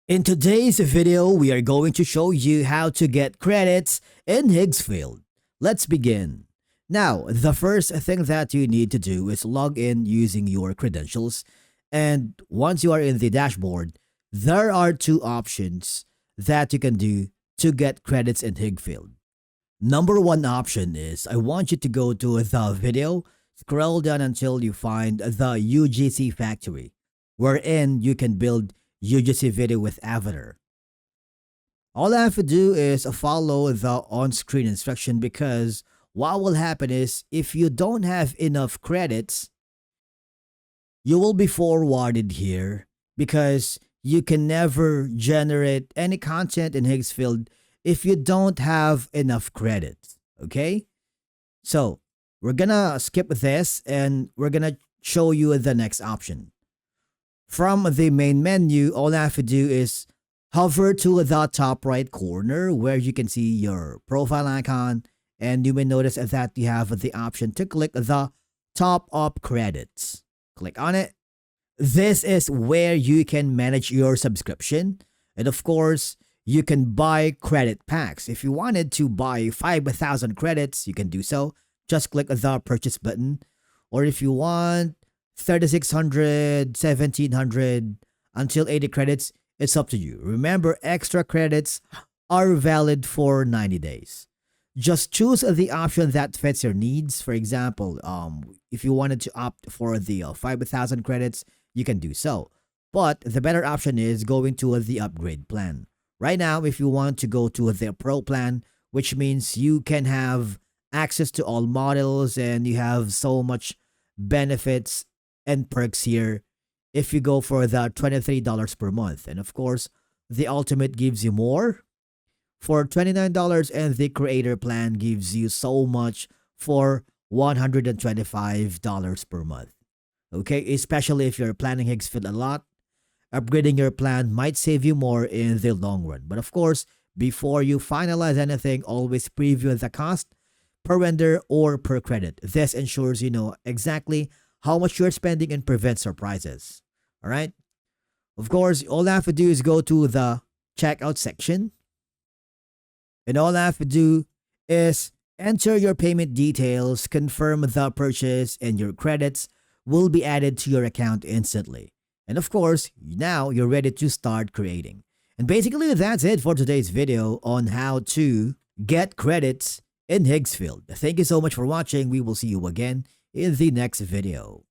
In today's video, we are going to show you how to get credits in Higgsfield. Let's begin. Now, the first thing that you need to do is log in using your credentials. And once you are in the dashboard, there are two options that you can do to get credits in Higgsfield. Number one option is I want you to go to the video, scroll down until you find the UGC factory, wherein you can build UGC video with Avatar. All I have to do is follow the on-screen instruction because what will happen is if you don't have enough credits, you will be forwarded here because you can never generate any content in Higgsfield if you don't have enough credits. Okay? So we're gonna skip this and we're gonna show you the next option. From the main menu, all I have to do is hover to the top right corner where you can see your profile icon, and you may notice that you have the option to click the top up credits. Click on it. This is where you can manage your subscription, and of course, you can buy credit packs. If you wanted to buy 5,000 credits, you can do so. Just click the purchase button. Or if you want 3,600, 1,700 until 80 credits, it's up to you. Remember, extra credits are valid for 90 days. Just choose the option that fits your needs. For example, if you wanted to opt for the 5,000 credits, you can do so. But the better option is going to the upgrade plan. Right now, if you want to go to the Pro plan, which means you can have access to all models and you have so much benefits and perks here if you go for the $23 per month. And of course, the Ultimate gives you more for $29 and the Creator plan gives you so much for $125 per month. Okay, especially if you're planning Higgsfield a lot, upgrading your plan might save you more in the long run. But of course, before you finalize anything, always preview the cost per render or per credit. This ensures you know exactly how much you're spending and prevents surprises. All right. Of course, all I have to do is go to the checkout section. And all I have to do is enter your payment details, confirm the purchase, and your credits will be added to your account instantly. And of course, now you're ready to start creating. And basically, that's it for today's video on how to get credits in Higgsfield. Thank you so much for watching. We will see you again in the next video.